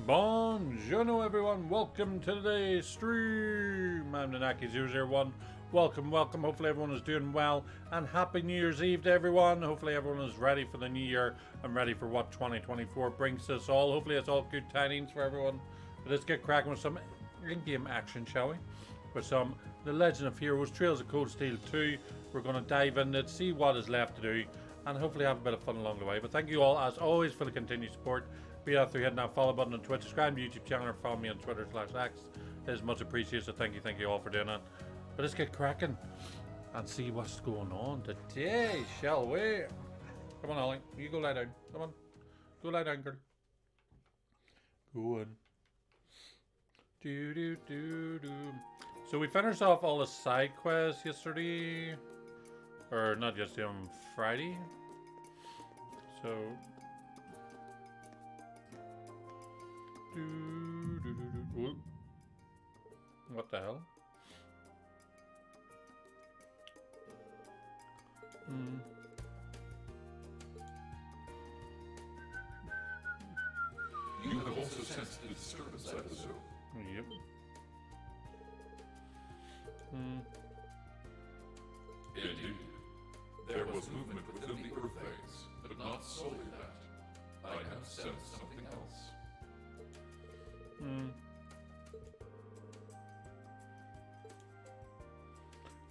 Buongiorno everyone, welcome to today's stream. I'm Nanaki001. Welcome. Hopefully everyone is doing well and happy New Year's Eve to everyone. Hopefully everyone is ready for the new year and ready for what 2024 brings us all. Hopefully it's all good tidings for everyone. But let's get cracking with some in-game action, shall we? With some The Legend of Heroes, Trails of Cold Steel 2. We're going to dive in it, see what is left to do, and hopefully have a bit of fun along the way. But thank you all, as always, for the continued support. Be out through hitting that follow button on Twitch, subscribe to YouTube channel, or follow me on Twitter/X. It is much appreciated, so thank you all for doing that. But let's get cracking and see what's going on today, shall we? Come on, Ollie. You go lie down. Come on. Go lie down, girl. Go on. Do. So we finished off all the side quests yesterday. Or not yesterday, on Friday. So... Ooh. What the hell? You have also sensed the disturbance at the zoo. Yep. Indeed. There was movement within the Earth Veins, but not solely that. I have sensed something else.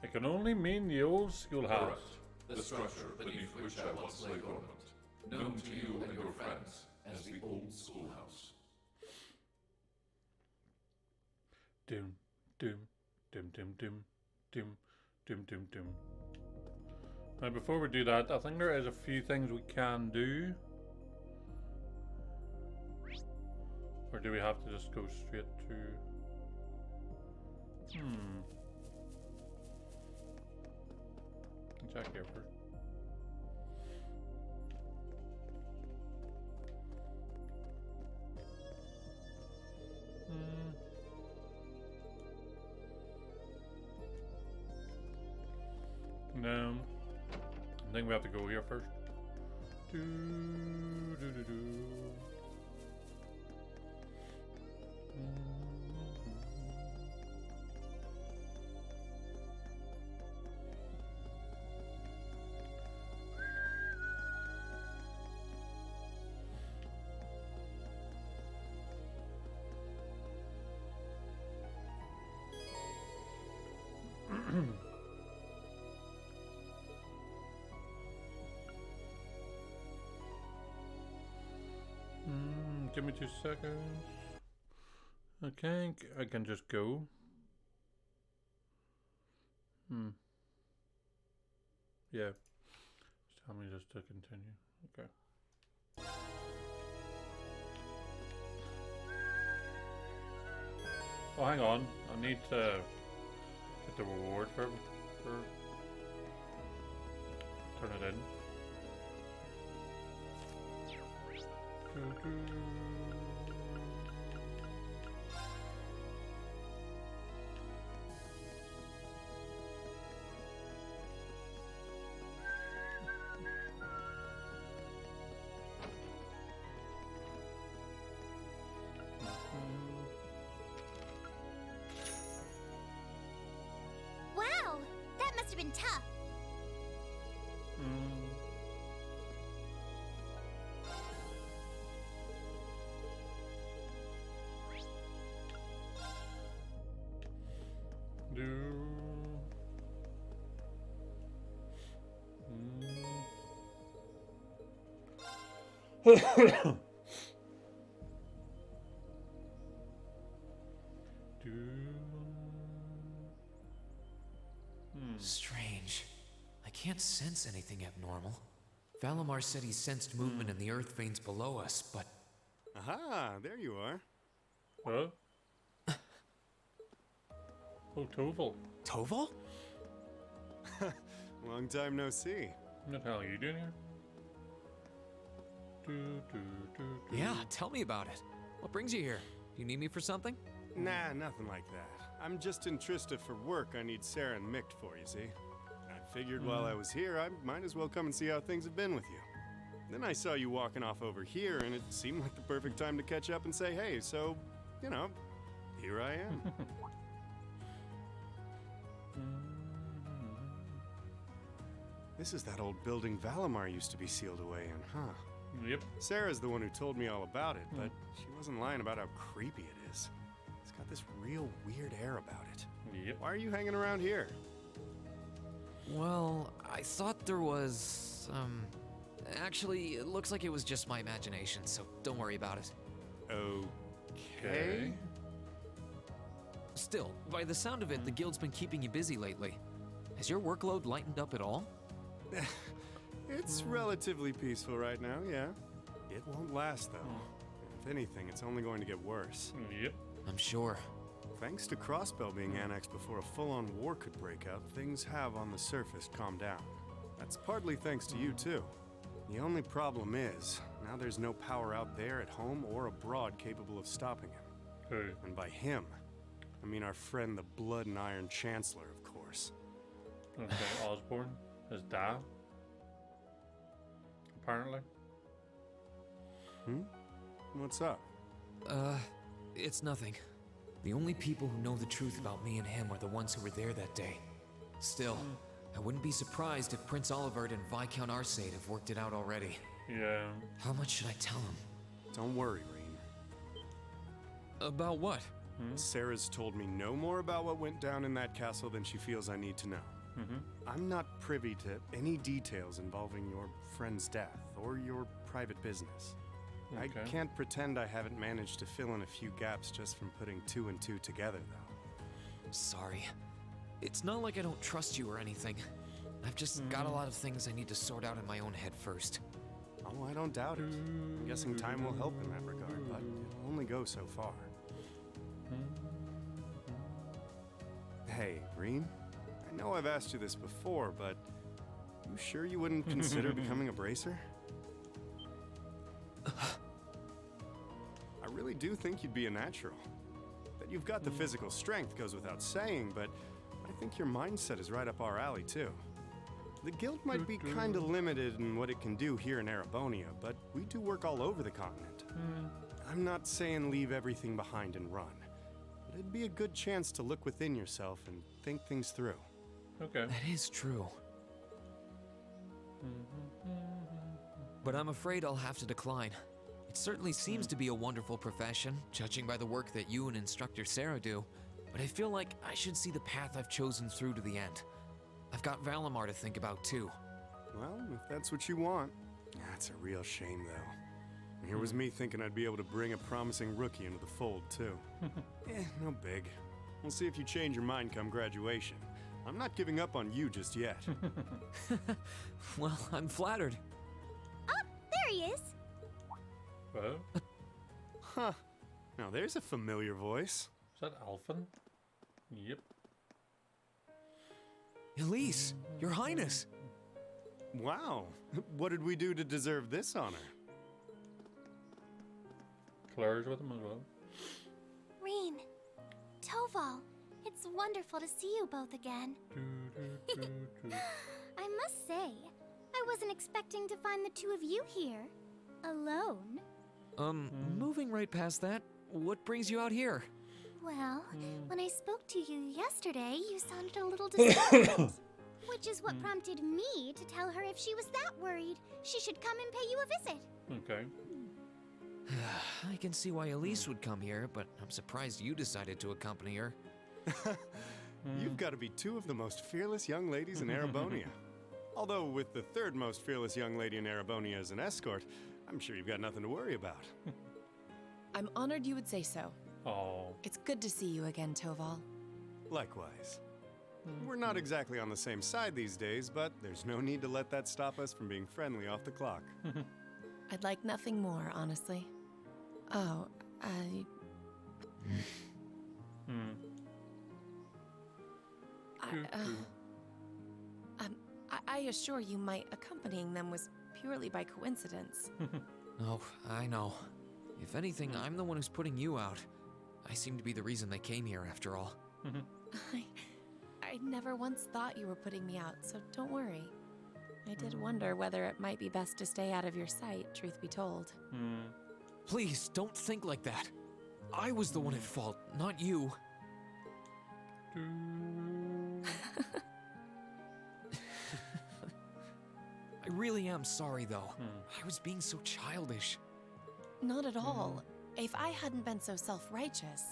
It can only mean the old schoolhouse. Correct. The structure beneath which I once lay dormant, known to you and your friends as the old schoolhouse. Doom. Now, before we do that, I think there is a few things we can do. Or do we have to just go straight to... Check here first. No. I think we have to go here first. Do. Give me 2 seconds. Okay, I can just go. Yeah. Just tell me just to continue. Okay. Oh, hang on. I need to get the reward for turn it in. Wow, that must have been tough. Strange. I can't sense anything abnormal. Valimar said he sensed movement in the earth veins below us, but... Aha, there you are. Huh? Oh, Toval. Toval? Long time no see. What the hell are you doing here? Yeah, tell me about it. What brings you here? You need me for something? Nah, nothing like that. I'm just in Trista for work I need Sarah and Mick for, you see. I figured while I was here, I might as well come and see how things have been with you. Then I saw you walking off over here, and it seemed like the perfect time to catch up and say hey, so, you know, here I am. This is that old building Valimar used to be sealed away in, huh? Yep. Sarah's the one who told me all about it, but she wasn't lying about how creepy it is. It's got this real weird air about it. Yep. Why are you hanging around here? Well, I thought there was, actually, it looks like it was just my imagination, so don't worry about it. Okay. Still, by the sound of it, the guild's been keeping you busy lately. Has your workload lightened up at all? It's relatively peaceful right now, yeah. It won't last, though. If anything, it's only going to get worse. Yep. I'm sure. Thanks to Crossbell being annexed before a full-on war could break out, things have on the surface calmed down. That's partly thanks to you, too. The only problem is, now there's no power out there at home or abroad capable of stopping him. Okay. And by him, I mean our friend the Blood and Iron Chancellor, of course. Okay. Osborne is Dad. Apparently. What's up? It's nothing. The only people who know the truth about me and him are the ones who were there that day. Still, I wouldn't be surprised if Prince Olivert and Viscount Arcade have worked it out already. Yeah. How much should I tell him? Don't worry, Reen. About what? Sarah's told me no more about what went down in that castle than she feels I need to know. I'm not privy to any details involving your friend's death or your private business. I Okay. can't pretend I haven't managed to fill in a few gaps just from putting two and two together, though. Sorry. It's not like I don't trust you or anything. I've just got a lot of things I need to sort out in my own head first. Oh, I don't doubt it. I'm guessing time will help in that regard, but it'll only go so far. Hey, Reen, I know I've asked you this before, but you sure you wouldn't consider becoming a bracer? I really do think you'd be a natural. That you've got the physical strength goes without saying, but I think your mindset is right up our alley, too. The guild might be kinda limited in what it can do here in Erebonia, but we do work all over the continent. I'm not saying leave everything behind and run, but it'd be a good chance to look within yourself and think things through. Okay. That is true. But I'm afraid I'll have to decline. It certainly seems to be a wonderful profession, judging by the work that you and Instructor Sarah do, but I feel like I should see the path I've chosen through to the end. I've got Valimar to think about too. Well, if that's what you want. That's a real shame, though. Here was me thinking I'd be able to bring a promising rookie into the fold, too. No big. We'll see if you change your mind come graduation. I'm not giving up on you just yet. Well, I'm flattered. Oh, there he is. Well, Huh. Now there's a familiar voice. is that Alphen? Yep. Elise, Your Highness. Wow. What did we do to deserve this honor? Claire's with him as well. Reen, Toval, it's wonderful to see you both again. I must say, I wasn't expecting to find the two of you here. Alone. Moving right past that, what brings you out here? Well, when I spoke to you yesterday, you sounded a little disturbed. Which is what prompted me to tell her if she was that worried, she should come and pay you a visit. Okay. I can see why Elise would come here, but I'm surprised you decided to accompany her. You've got to be two of the most fearless young ladies in Erebonia. Although with the third most fearless young lady in Erebonia as an escort, I'm sure you've got nothing to worry about. I'm honored you would say so. Oh. It's good to see you again, Toval. Likewise. We're not exactly on the same side these days, but there's no need to let that stop us from being friendly off the clock. I'd like nothing more, honestly. Oh, I assure you my accompanying them was purely by coincidence. Oh, I know. If anything, I'm the one who's putting you out. I seem to be the reason they came here, after all. I never once thought you were putting me out, so don't worry. I did wonder whether it might be best to stay out of your sight, truth be told. Please, don't think like that. I was the one at fault, not you. I really am sorry, though. I was being so childish. Not at all. If I hadn't been so self-righteous,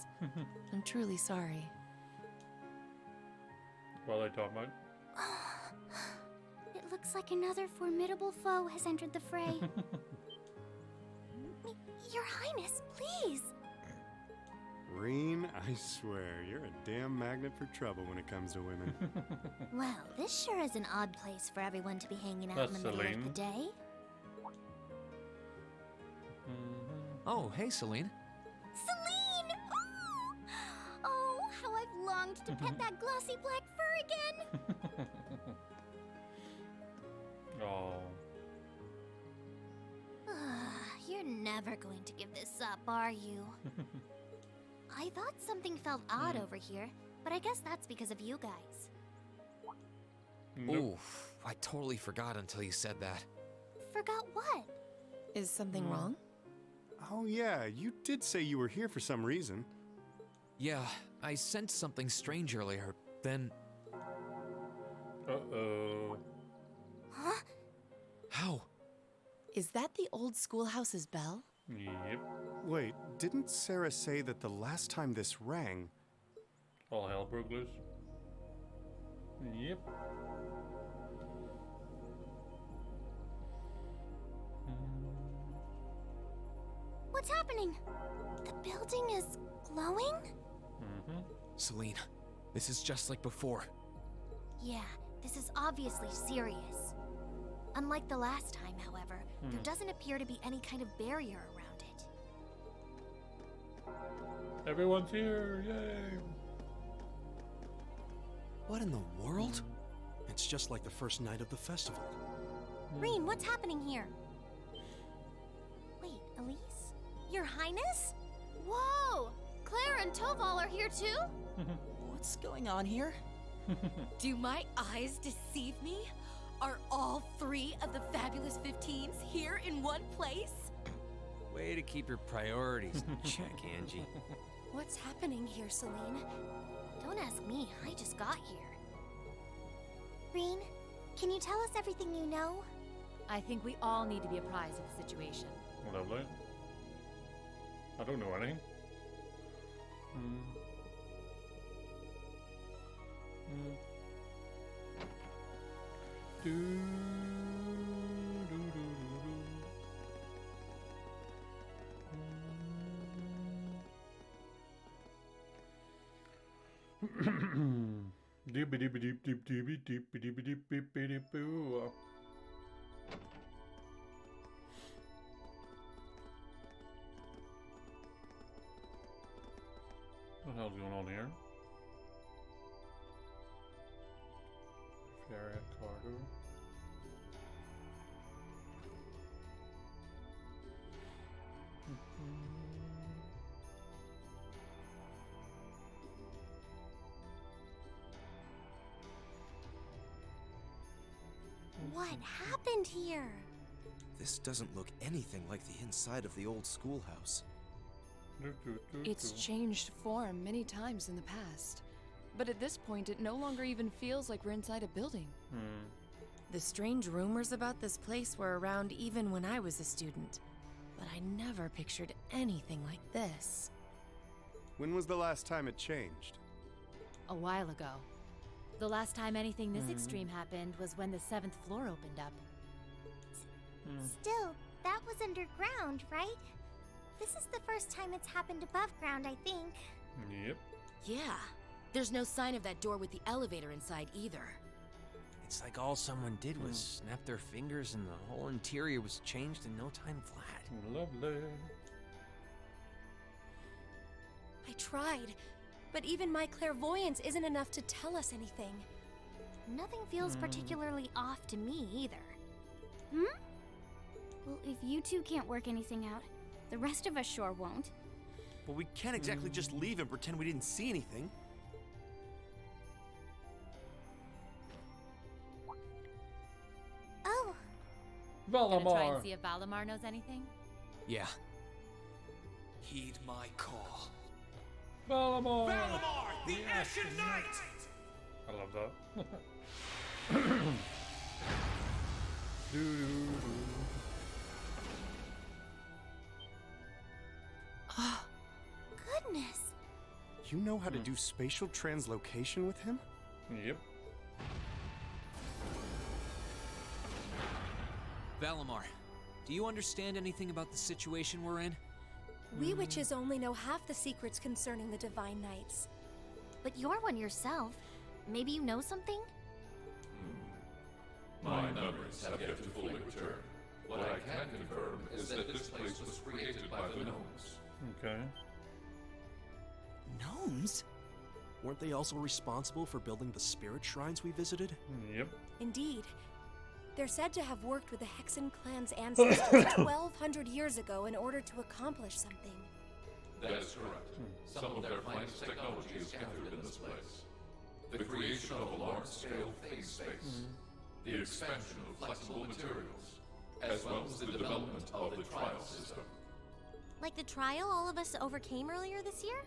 I'm truly sorry. What are they talking about? It looks like another formidable foe has entered the fray. Your Highness, please! Reen, I swear, you're a damn magnet for trouble when it comes to women. Well, this sure is an odd place for everyone to be hanging out in the middle of Celine. the day. Oh, hey, Celine. Celine! Oh, how I've longed to pet that glossy black fur again! Oh. You're never going to give this up, are you? I thought something felt odd over here, but I guess that's because of you guys. Nope. Oof, I totally forgot until you said that. Forgot what? Is something wrong? Oh yeah, you did say you were here for some reason. Yeah, I sensed something strange earlier. Then, Uh-oh. Huh? how? Is that the old schoolhouse's bell? Yep. Wait, didn't Sarah say that the last time this rang... All hell broke loose. Yep. What's happening? The building is glowing? Celine, this is just like before. Yeah, this is obviously serious. Unlike the last time, however, there doesn't appear to be any kind of barrier around it. Everyone's here, yay! What in the world? It's just like the first night of the festival. Reen, what's happening here? Wait, Elise? Your Highness? Whoa! Claire and Toval are here too? What's going on here? Do my eyes deceive me? Are all 3 of the fabulous 15s here in one place? Way to keep your priorities in check, Angie. What's happening here, Celine? Don't ask me, I just got here. Reen, can you tell us everything you know? I think we all need to be apprised of the situation. Lovely. I don't know anything. Do, do, do, do, do. Deep deep deep deep deep deep deep deep deep deep deep. What the hell's going on here? Ferret cargo. What happened here? This doesn't look anything like the inside of the old schoolhouse. It's changed form many times in the past. But at this point, it no longer even feels like we're inside a building. The strange rumors about this place were around even when I was a student. But I never pictured anything like this. When was the last time it changed? A while ago. The last time anything this extreme happened was when the 7th floor opened up. Still, that was underground, right? This is the first time it's happened above ground, I think. Yep. Yeah. There's no sign of that door with the elevator inside either. It's like all someone did was snap their fingers and the whole interior was changed in no time flat. Lovely. I tried, but even my clairvoyance isn't enough to tell us anything. Nothing feels particularly off to me either. Well, if you two can't work anything out, the rest of us sure won't. But we can't exactly just leave and pretend we didn't see anything. Gonna try Valamar. and see if Valamar knows anything? Yeah. Heed my call. Valamar. Valamar, the Ashen Knight! I love that. Doo-doo-doo. Goodness. You know how to do spatial translocation with him? Yep. Valamar, do you understand anything about the situation we're in? We witches only know half the secrets concerning the Divine Knights. But you're one yourself. Maybe you know something? My memories have yet to fully return. What I can confirm is that this place was created by the gnomes. Okay. Gnomes? Weren't they also responsible for building the spirit shrines we visited? Yep. Indeed. They're said to have worked with the Hexen clan's ancestors 1,200 years ago in order to accomplish something. That is correct. Some of their finest technology is gathered in this place. The creation of a large-scale phase space, the expansion of flexible materials, as well as the development of the trial system. Like the trial all of us overcame earlier this year?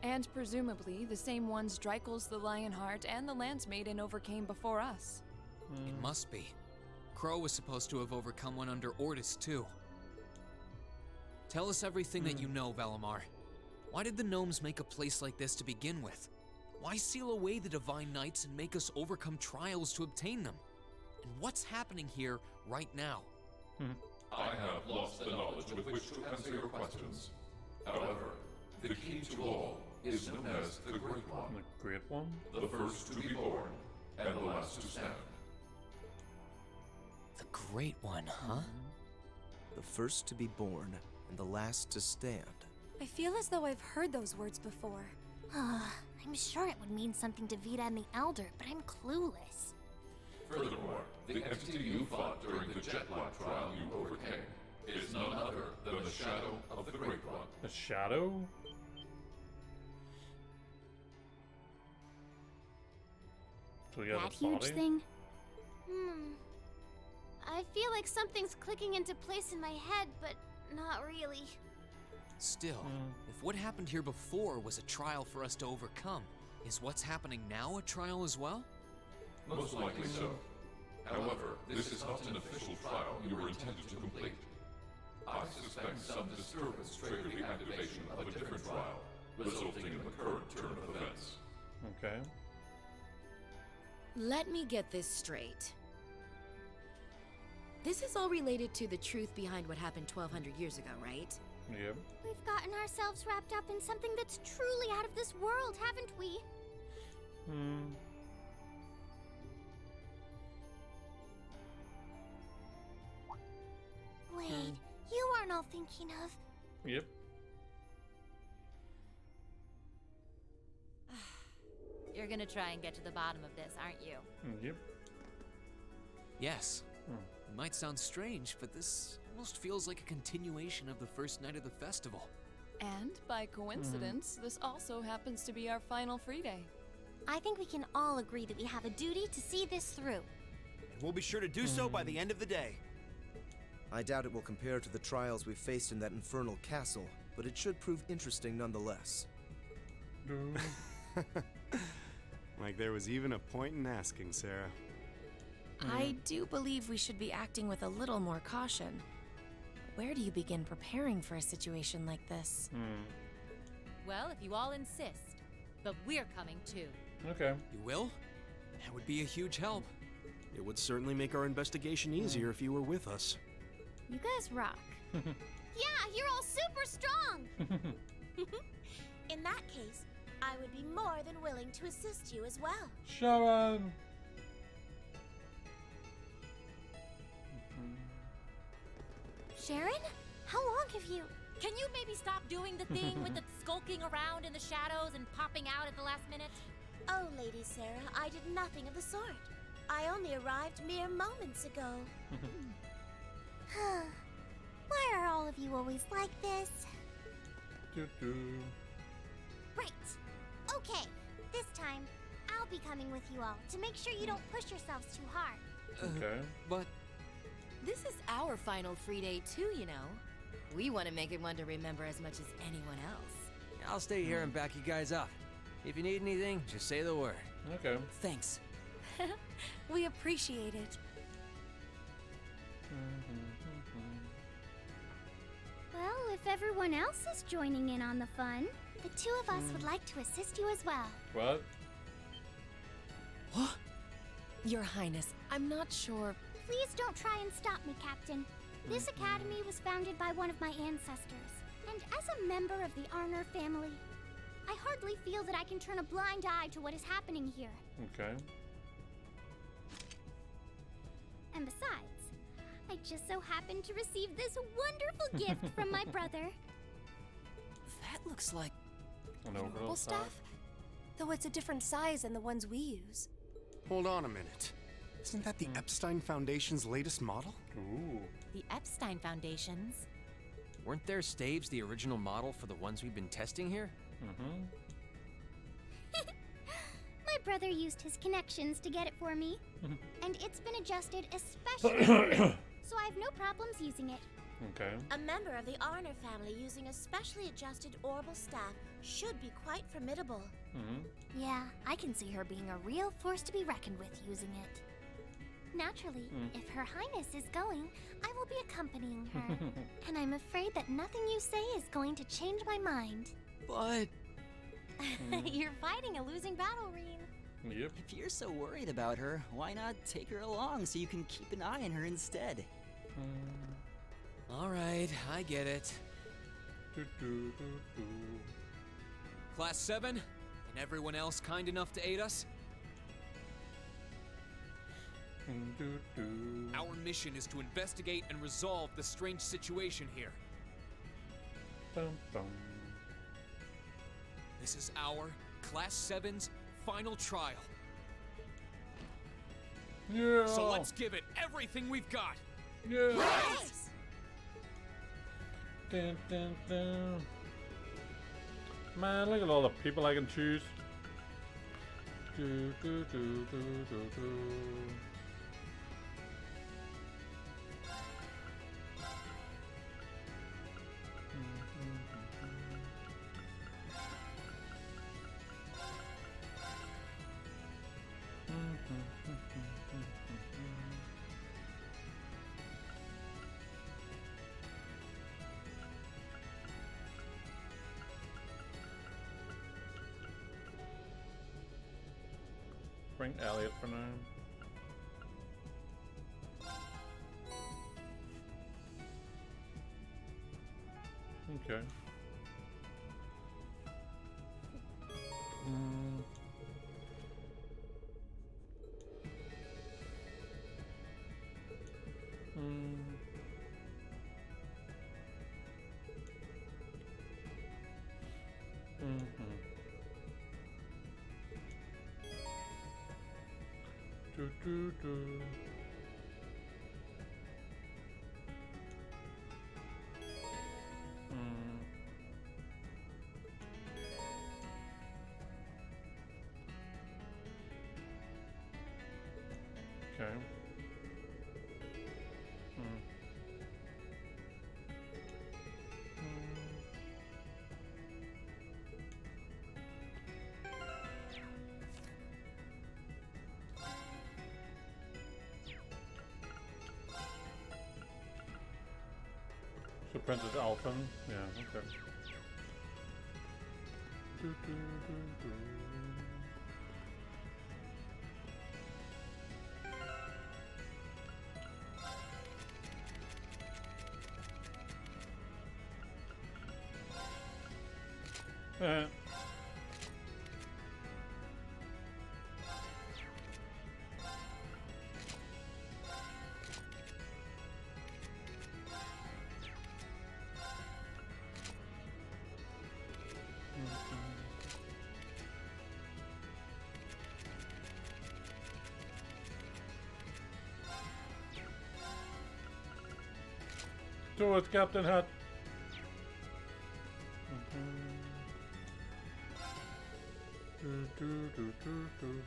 And presumably the same ones Dreichels the Lionheart and the Lance-Maiden overcame before us. It must be. Crow was supposed to have overcome one under Ordis, too. Tell us everything that you know, Valamar. Why did the gnomes make a place like this to begin with? Why seal away the Divine Knights and make us overcome trials to obtain them? And what's happening here right now? I have lost the knowledge with which to answer your questions. However, the key to all is known as the Great One. The Great One? The first to be born, and the last to stand. The Great One, huh? The first to be born and the last to stand. I feel as though I've heard those words before. I'm sure it would mean something to Vita and the Elder, but I'm clueless. Furthermore, the entity you fought during the Jetlock trial you overcame is none other than the shadow of the Great One. A shadow? So he has That a huge body? thing? I feel like something's clicking into place in my head, but not really. Still, if what happened here before was a trial for us to overcome, is what's happening now a trial as well? Most likely so. However, this is not an official trial you were intended to complete. I suspect some disturbance triggered the activation of a different trial, resulting in the current turn of events. Okay. Let me get this straight. This is all related to the truth behind what happened 1,200 years ago, right? Yep. We've gotten ourselves wrapped up in something that's truly out of this world, haven't we? Wait, you aren't all thinking of... Yep. You're gonna try and get to the bottom of this, aren't you? Yep. Yes. It might sound strange, but this almost feels like a continuation of the first night of the festival. And by coincidence, this also happens to be our final free day. I think we can all agree that we have a duty to see this through. And we'll be sure to do so by the end of the day. I doubt it will compare to the trials we faced in that infernal castle, but it should prove interesting nonetheless. Like there was even a point in asking, Sarah. I do believe we should be acting with a little more caution. Where do you begin preparing for a situation like this? Well, if you all insist. But we're coming too. Okay. You will? That would be a huge help. It would certainly make our investigation easier if you were with us. You guys rock. Yeah, you're all super strong! In that case, I would be more than willing to assist you as well. Sharon! Sharon? How long have you... Can you maybe stop doing the thing with the skulking around in the shadows and popping out at the last minute? Oh, Lady Sarah, I did nothing of the sort. I only arrived mere moments ago. Why are all of you always like this? Right. Okay, this time, I'll be coming with you all to make sure you don't push yourselves too hard. Okay. But This is our final free day too, you know. We want to make it one to remember as much as anyone else. I'll stay here and back you guys up. If you need anything, just say the word. Okay. Thanks. We appreciate it. Well, if everyone else is joining in on the fun, the two of us would like to assist you as well. What? What? Your Highness, I'm not sure. Please don't try and stop me, Captain. This academy was founded by one of my ancestors, and as a member of the Arner family, I hardly feel that I can turn a blind eye to what is happening here. Okay. And besides, I just so happened to receive this wonderful gift from my brother. That looks like An orbital orbital staff, though it's a different size than the ones we use. Hold on a minute. Isn't that the Epstein Foundation's latest model? Ooh. The Epstein Foundations. Weren't their staves the original model for the ones we've been testing here? Mm-hmm. My brother used his connections to get it for me, and it's been adjusted especially so I have no problems using it. Okay. A member of the Arner family using a specially adjusted orbital staff should be quite formidable. Mm-hmm. Yeah, I can see her being a real force to be reckoned with using it. Naturally, if Her Highness is going, I will be accompanying her. And I'm afraid that nothing you say is going to change my mind. But You're fighting a losing battle, Reen. Yep. if you're so worried about her, why not take her along so you can keep an eye on her instead? All right, I get it. Class 7, and everyone else kind enough to aid us? Our mission is to investigate and resolve the strange situation here. Dum, dum. This is our Class 7's final trial. Yeah. So let's give it everything we've got. Yeah. Yes! Dun, dun, dun. Man, look at all the people I can choose. Do, do, do, do, do, do. Bring Elliot for now. Okay. Do, do, do. Okay. So Princess Alphen, yeah, okay. Do, do, do, do. Do it, Captain Hut. Do, do, do, do, do.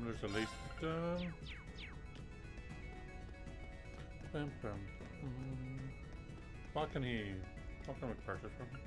There's at least what can we purchase from him?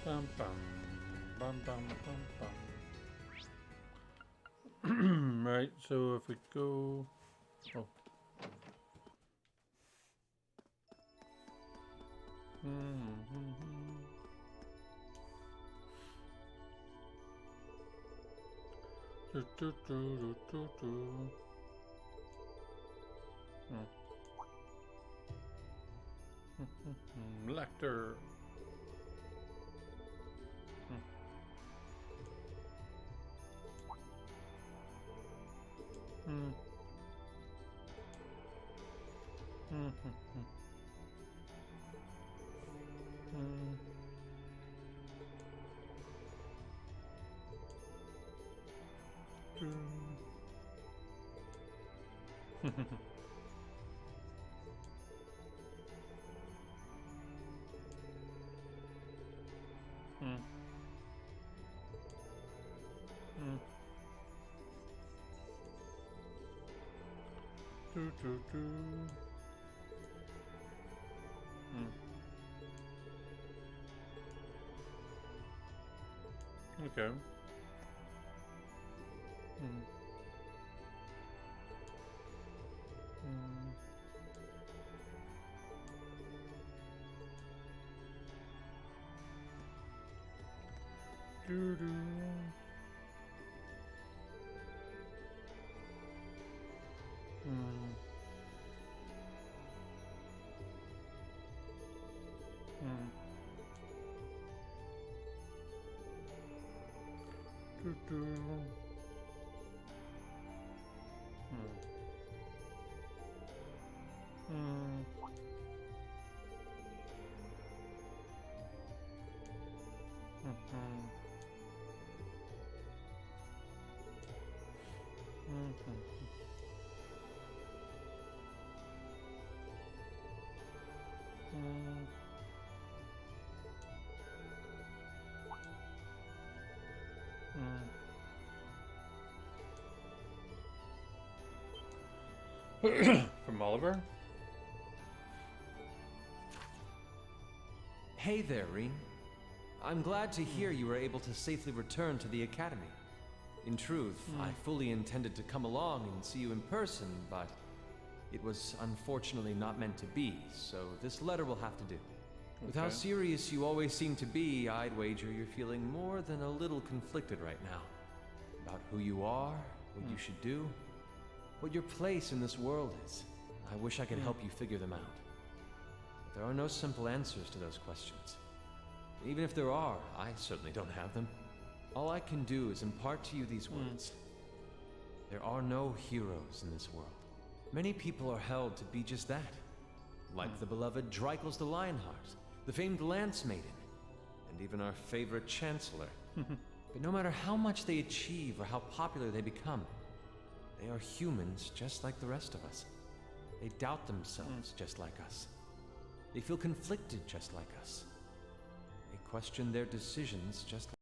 Bum bum bum bum bum bum. Right, so if we go, oh. Lecter. Okay. From Oliver? Hey there, Rean. I'm glad to hear you were able to safely return to the Academy. In truth, I fully intended to come along and see you in person, but it was unfortunately not meant to be, so this letter will have to do. With how serious you always seem to be, I'd wager you're feeling more than a little conflicted right now. About who you are, what you should do, what your place in this world is. I wish I could help you figure them out. But there are no simple answers to those questions. Even if there are, I certainly don't have them. All I can do is impart to you these words. There are no heroes in this world. Many people are held to be just that. Like the beloved Dreichels the Lionheart, the famed Lance Maiden, and even our favorite Chancellor. But no matter how much they achieve or how popular they become, they are humans just like the rest of us. They doubt themselves just like us. They feel conflicted just like us. They question their decisions just like